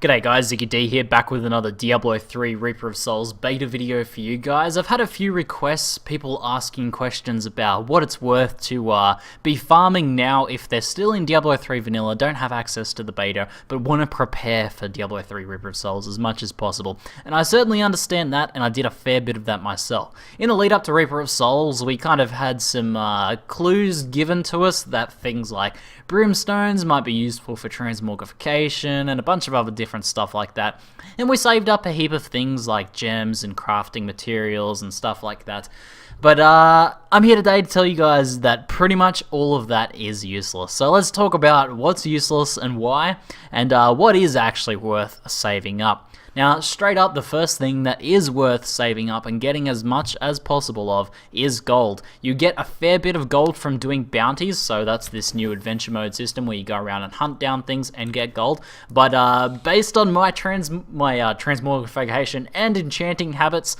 G'day guys, Ziggy D here, back with another Diablo 3 Reaper of Souls beta video for you guys. I've had a few requests, people asking questions about what it's worth to be farming now if they're still in Diablo 3 vanilla, don't have access to the beta, but want to prepare for Diablo 3 Reaper of Souls as much as possible. And I certainly understand that, and I did a fair bit of that myself. In the lead up to Reaper of Souls, we kind of had some clues given to us that things like brimstones might be useful for transmogrification and a bunch of other different stuff like that. And we saved up a heap of things like gems and crafting materials and stuff like that. But I'm here today to tell you guys that pretty much all of that is useless. So let's talk about what's useless and why, and what is actually worth saving up. Now, straight up, the first thing that is worth saving up and getting as much as possible of is gold. You get a fair bit of gold from doing bounties, so that's this new adventure mode system where you go around and hunt down things and get gold. But based on my transmogrification and enchanting habits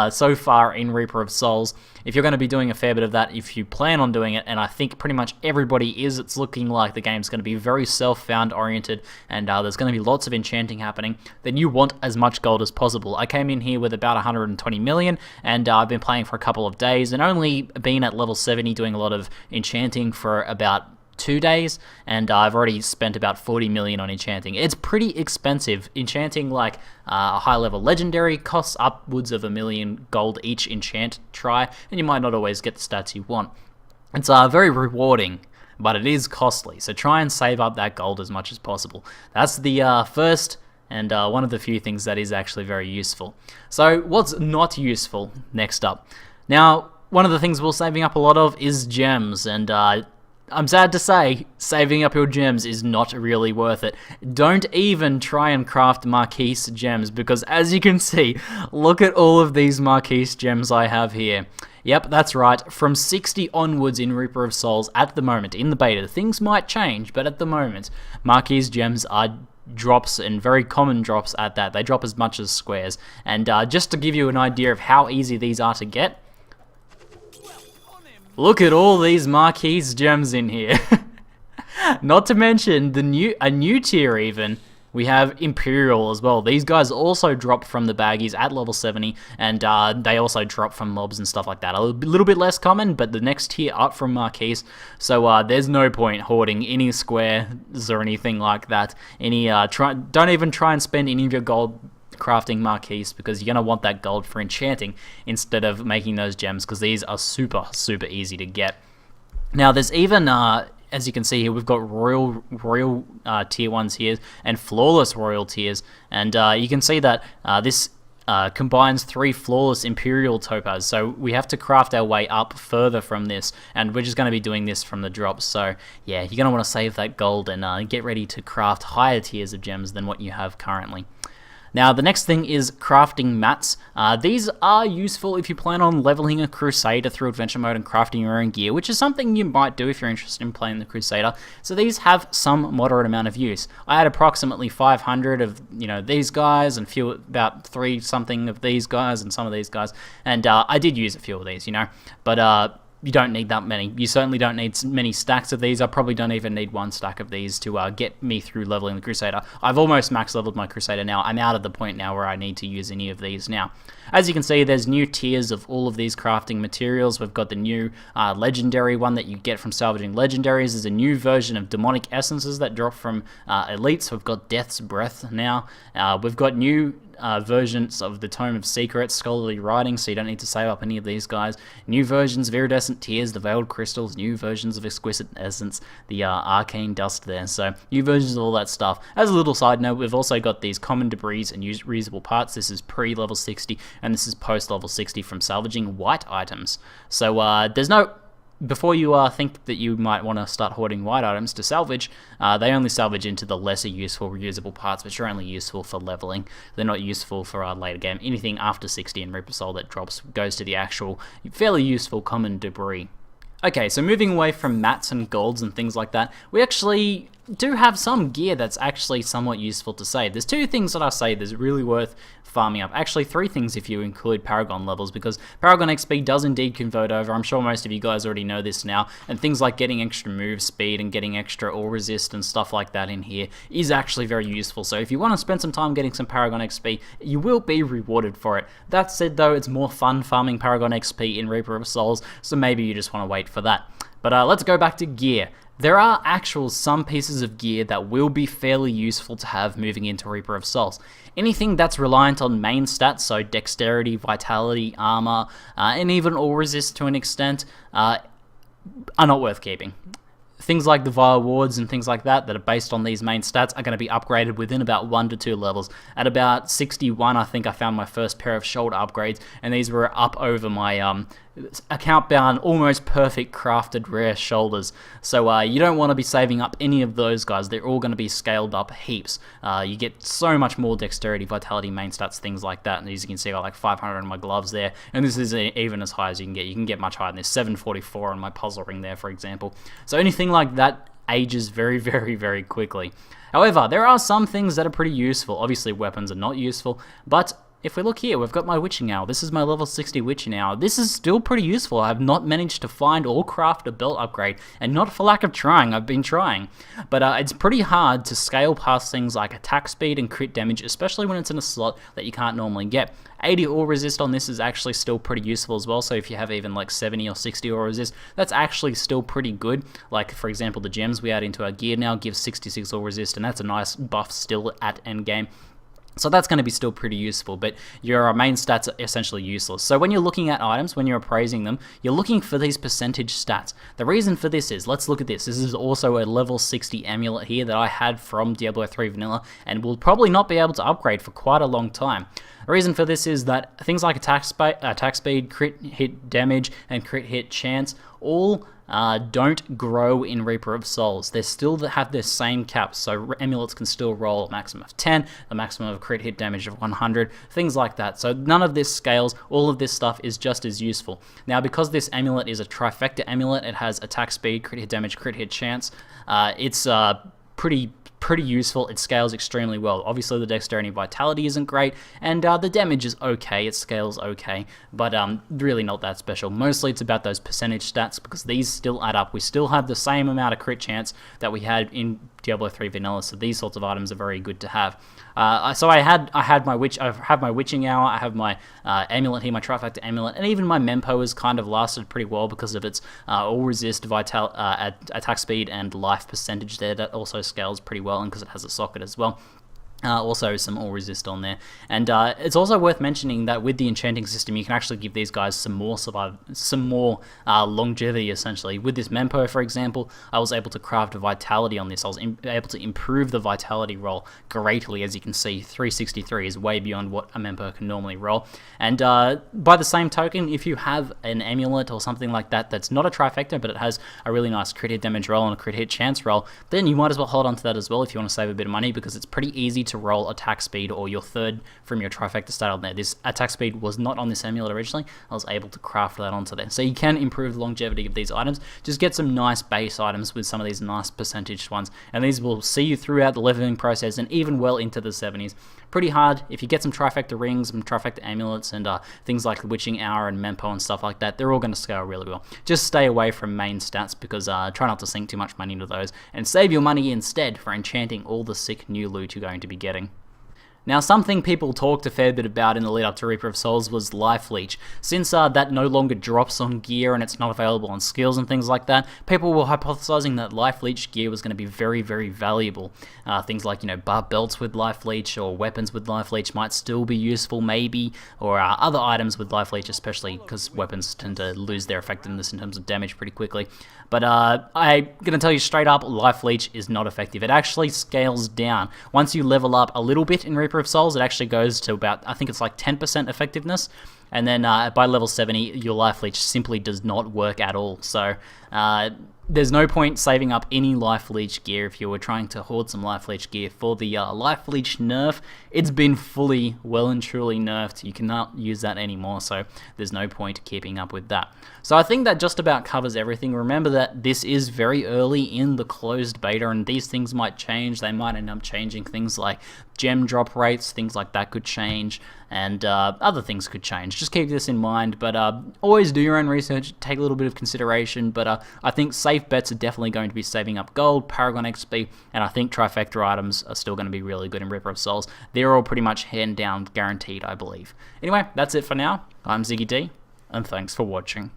so far in Reaper of Souls, if you're going to be doing a fair bit of that, if you plan on doing it, and I think pretty much everybody is, it's looking like the game's going to be very self-found oriented, and there's going to be lots of enchanting happening, then you want as much gold as possible. I came in here with about 120 million, and I've been playing for a couple of days, and only been at level 70 doing a lot of enchanting for about 2 days, and I've already spent about 40 million on enchanting. It's pretty expensive. Enchanting like a high level legendary costs upwards of 1 million gold each enchant try, and you might not always get the stats you want. It's very rewarding, but it is costly, so try and save up that gold as much as possible. That's the first and one of the few things that is actually very useful. So what's not useful next up? Now, one of the things we're saving up a lot of is gems, and I'm sad to say, saving up your gems is not really worth it. Don't even try and craft Marquise gems, because as you can see, look at all of these Marquise gems I have here. Yep, that's right, from 60 onwards in Reaper of Souls at the moment, in the beta. Things might change, but at the moment, Marquise gems are drops, and very common drops at that. They drop as much as squares. And just to give you an idea of how easy these are to get, look at all these Marquise gems in here. Not to mention a new tier even. We have Imperial as well. These guys also drop from the baggies at level 70, and they also drop from mobs and stuff like that. A little bit less common, but the next tier up from Marquise. So there's no point hoarding any squares or anything like that. Don't even try and spend any of your gold crafting Marquise, because you're going to want that gold for enchanting instead of making those gems, because these are super easy to get. Now there's even as you can see here, we've got royal tier 1s here and flawless royal tiers, and you can see that this combines 3 flawless imperial topaz, so we have to craft our way up further from this, and we're just going to be doing this from the drops. So yeah, you're going to want to save that gold and get ready to craft higher tiers of gems than what you have currently. Now, the next thing is crafting mats. These are useful if you plan on leveling a Crusader through adventure mode and crafting your own gear, which is something you might do if you're interested in playing the Crusader. So these have some moderate amount of use. I had approximately 500 of these guys, and about 3 something of these guys, and some of these guys, and I did use a few of these, but you don't need that many. You certainly don't need many stacks of these. I probably don't even need 1 stack of these to get me through leveling the Crusader. I've almost max leveled my Crusader now. I'm out of the point now where I need to use any of these now. As you can see, there's new tiers of all of these crafting materials. We've got the new legendary one that you get from salvaging legendaries. There's a new version of demonic essences that drop from elites. We've got Death's Breath now. We've got new versions of the Tome of Secrets, scholarly writing, so you don't need to save up any of these guys. New versions of iridescent tears, the veiled crystals, new versions of exquisite essence, the arcane dust there. So new versions of all that stuff. As a little side note, we've also got these common debris and reusable parts. This is pre-level 60, and this is post-level 60 from salvaging white items. So there's no... Before you think that you might want to start hoarding white items to salvage, they only salvage into the lesser useful reusable parts, which are only useful for leveling. They're not useful for our later game. Anything after 60 in Reaper Soul that drops goes to the actual fairly useful common debris. Okay, so moving away from mats and golds and things like that, we actually do have some gear that's actually somewhat useful to save. There's 2 things that I say that's really worth farming up. Actually 3 things if you include Paragon levels, because Paragon XP does indeed convert over. I'm sure most of you guys already know this now, and things like getting extra move speed and getting extra all resist and stuff like that in here is actually very useful. So if you want to spend some time getting some Paragon XP, you will be rewarded for it. That said though, it's more fun farming Paragon XP in Reaper of Souls, so maybe you just want to wait for that. But let's go back to gear. There are some pieces of gear that will be fairly useful to have moving into Reaper of Souls. Anything that's reliant on main stats, so dexterity, vitality, armor, and even all resist to an extent, are not worth keeping. Things like the Vile Wards and things like that are based on these main stats are going to be upgraded within about 1 to 2 levels. At about 61, I think I found my first pair of shoulder upgrades, and these were up over my account-bound, almost perfect crafted rare shoulders. So you don't want to be saving up any of those guys. They're all going to be scaled up heaps. You get so much more dexterity, vitality, main stats, things like that. And as you can see, I got like 500 on my gloves there, and this is even as high as you can get. You can get much higher than this, 744 on my puzzle ring there, for example. So anything like that ages very, very, very quickly. However, there are some things that are pretty useful. Obviously, weapons are not useful, but if we look here, we've got my witching hour. This is my level 60 witching hour. This is still pretty useful. I have not managed to find or craft a belt upgrade, and not for lack of trying. I've been trying. But it's pretty hard to scale past things like attack speed and crit damage, especially when it's in a slot that you can't normally get. 80 all resist on this is actually still pretty useful as well, so if you have even like 70 or 60 all resist, that's actually still pretty good. Like, for example, the gems we add into our gear now give 66 all resist, and that's a nice buff still at endgame. So that's going to be still pretty useful, but your main stats are essentially useless. So when you're looking at items, when you're appraising them, you're looking for these percentage stats. The reason for this is, let's look at this. This is also a level 60 amulet here that I had from Diablo 3 Vanilla, and will probably not be able to upgrade for quite a long time. The reason for this is that things like attack speed, crit hit damage, and crit hit chance all don't grow in Reaper of Souls. They still have their same caps, so amulets can still roll a maximum of 10, a maximum of crit hit damage of 100, things like that. So none of this scales, all of this stuff is just as useful. Now, because this amulet is a trifecta amulet, it has attack speed, crit hit damage, crit hit chance, it's pretty useful. It scales extremely well. Obviously the dexterity and vitality isn't great, and the damage is okay, it scales okay, but really not that special. Mostly it's about those percentage stats, because these still add up. We still have the same amount of crit chance that we had in Diablo 3 Vanilla, so these sorts of items are very good to have. So I have my witching hour, I have my amulet here, my trifecta amulet, and even my mempo has kind of lasted pretty well because of its all resist, attack speed, and life percentage there. That also scales pretty well, and because it has a socket as well. Also some all resist on there, and it's also worth mentioning that with the enchanting system you can actually give these guys some more longevity. Essentially with this mempo, for example, I was able to craft a vitality on this. I was able to improve the vitality roll greatly. As you can see, 363 is way beyond what a mempo can normally roll, and by the same token, if you have an amulet or something like that that's not a trifecta but it has a really nice crit hit damage roll and a crit hit chance roll, then you might as well hold on to that as well if you want to save a bit of money, because it's pretty easy to roll attack speed or your third from your trifecta stat on there. This attack speed was not on this amulet originally. I was able to craft that onto there. So you can improve the longevity of these items. Just get some nice base items with some of these nice percentage ones, and these will see you throughout the leveling process and even well into the 70s. Pretty hard. If you get some trifecta rings, some trifecta amulets, and things like the witching hour and mempo and stuff like that, they're all going to scale really well. Just stay away from main stats, because try not to sink too much money into those, and save your money instead for enchanting all the sick new loot you're going to be getting. Now, something people talked a fair bit about in the lead up to Reaper of Souls was Life Leech. Since that no longer drops on gear and it's not available on skills and things like that, people were hypothesizing that Life Leech gear was going to be very, very valuable. Things like, bar belts with Life Leech or weapons with Life Leech might still be useful maybe, or other items with Life Leech, especially because weapons tend to lose their effectiveness in terms of damage pretty quickly. But I'm going to tell you straight up, Life Leech is not effective. It actually scales down. Once you level up a little bit in Reaper of Souls, it actually goes to about, I think it's like 10% effectiveness, and then by level 70, your Life Leech simply does not work at all. So there's no point saving up any Life Leech gear if you were trying to hoard some Life Leech gear for the Life Leech nerf. It's been fully, well and truly nerfed. You cannot use that anymore, so there's no point keeping up with that. So I think that just about covers everything. Remember that this is very early in the closed beta, and these things might change. They might end up changing things like gem drop rates, things like that could change, and other things could change. Just keep this in mind, but always do your own research, take a little bit of consideration, but I think safe bets are definitely going to be saving up gold, Paragon XP, and I think trifecta items are still going to be really good in Ripper of Souls. They're all pretty much hand down guaranteed, I believe. Anyway, that's it for now. I'm Ziggy D, and thanks for watching.